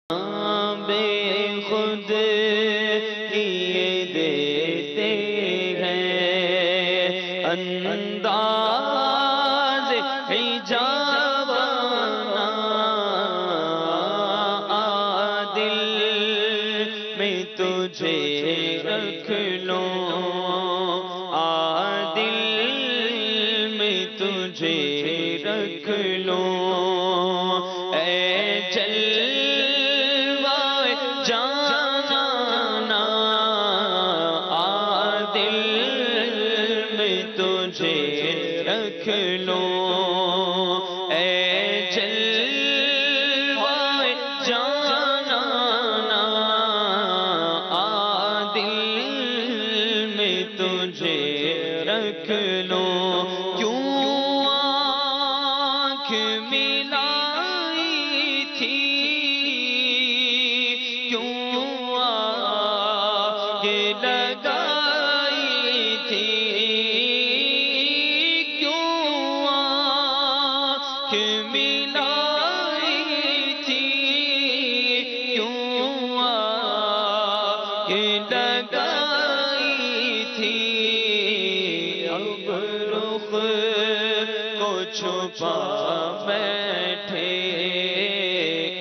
بے خود کیے دیتے ہیں انداز حجابنا دل میں تجھے رکھ لوں دل میں تجھے رکھ لوں اے جلوہ جانانا دل میں تجھے رکھ لوں اے جلوہ جانانا دل میں تجھے رکھ لوں کیوں آنکھ ملائی تھی کیوں آگ لگائی تھی کیوں آنکھ ملائی تھی کیوں آگ لگائی تھی اب رخ کو چھپا بیٹھے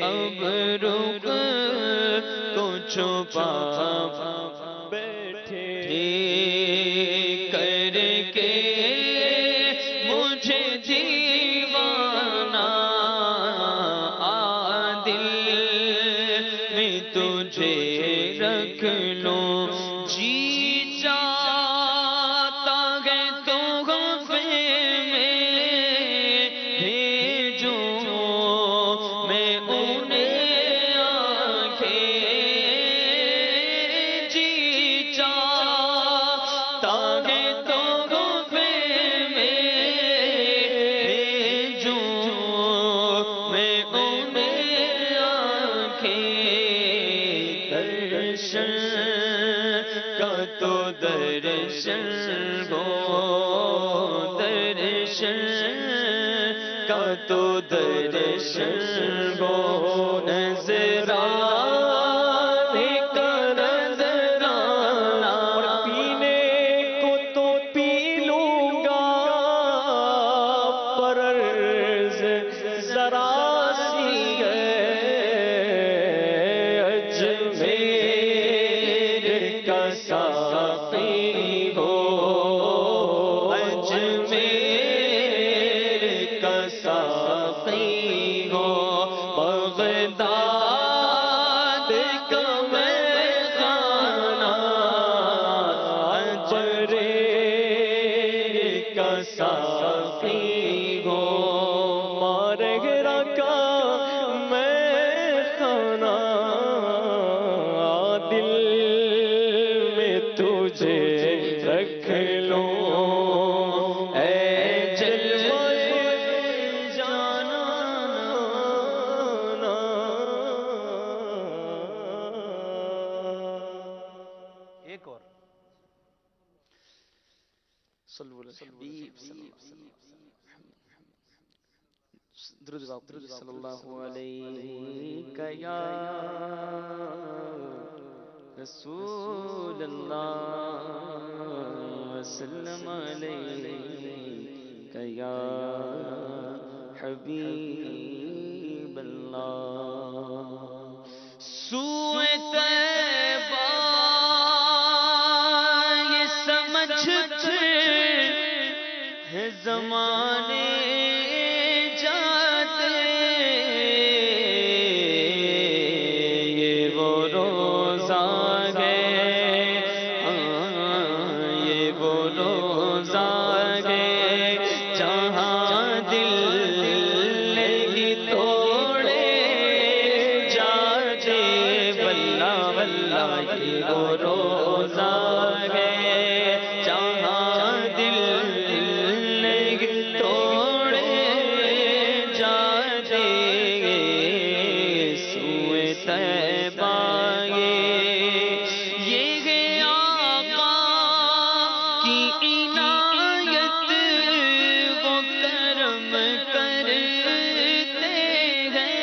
اب رخ کو چھپا بیٹھے کر کے مجھے دیوانہ دل میں تجھے رکھ لوں جی چاہتا ہے تو غفے میں بھیجوں میں انہیں آنکھیں جی چاہتا ہے تو غفے میں بھیجوں میں انہیں آنکھیں درشن کا تو درشن ہو درشن کا تو درشن ہو نظرانے کا نظرانہ پینے کو تو پی لوں گا پر عرض ذرا سی ہے اجمیر کا ساقی ہو اجمیر کا ساقی ہو بغداد کا میخانہ اجمیر کا ساقی ہو مارغرا کا میخانہ دل میں تجھے رکھ لوں اے جلوہ جانانا ایک اور صلو علی الحبیب درود صلی اللہ علیہ یا رسول اللہ وسلم علیہ یا حبیب اللہ سوئے طیبہ یہ سمجھتے ہیں زمانے جاتے یہ وہ روزہ گئے یہ وہ روزہ گئے جہاں دل نہیں توڑے جاتے واللہ واللہ یہ وہ روزہ گئے جہاں دل نہیں توڑے جاتے سوئے طیبہ یہ آقا کی عنایت وہ کرم کرتے ہیں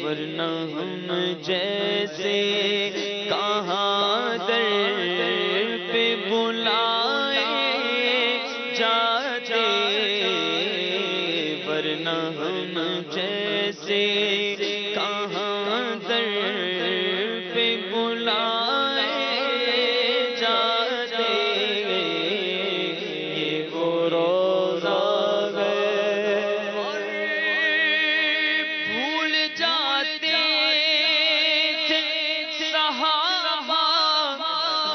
ورنہ ہم جیسے کہاں در پہ بلائے جاتے، ورنہ ہم جیسے کہاں در پہ بلائے جاتے، یہ وہ روزہ بھول جاتے تھے صحابہ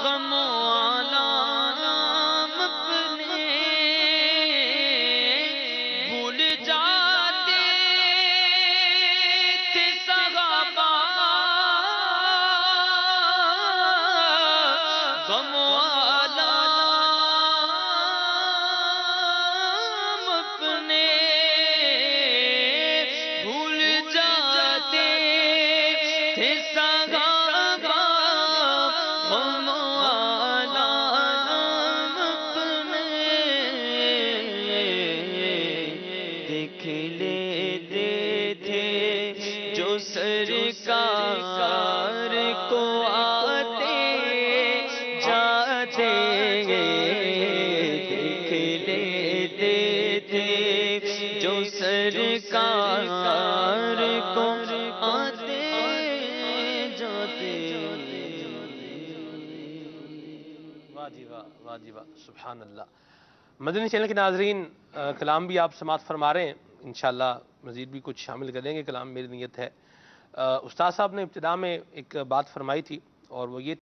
غم و آلام اپنے، بھول جاتے تھے صحابہ غم و آلام اپنے، بھول جاتے تھے صحابہ غم و آلام اپنے، دیکھ لیتے تھے جو سرکار کو آتے جاتے، دیکھ لیتے تھے جو سرکار کو آتے جاتے۔ واہ جی واہ، واہ جی واہ، سبحان اللہ۔ مدنی چینل کے ناظرین، کلام بھی آپ سماعت فرما رہے ہیں، انشاءاللہ مزید بھی کچھ شامل کریں گے کلام، میری نیت ہے۔ استاد صاحب نے ابتدا میں ایک بات فرمائی تھی اور وہ یہ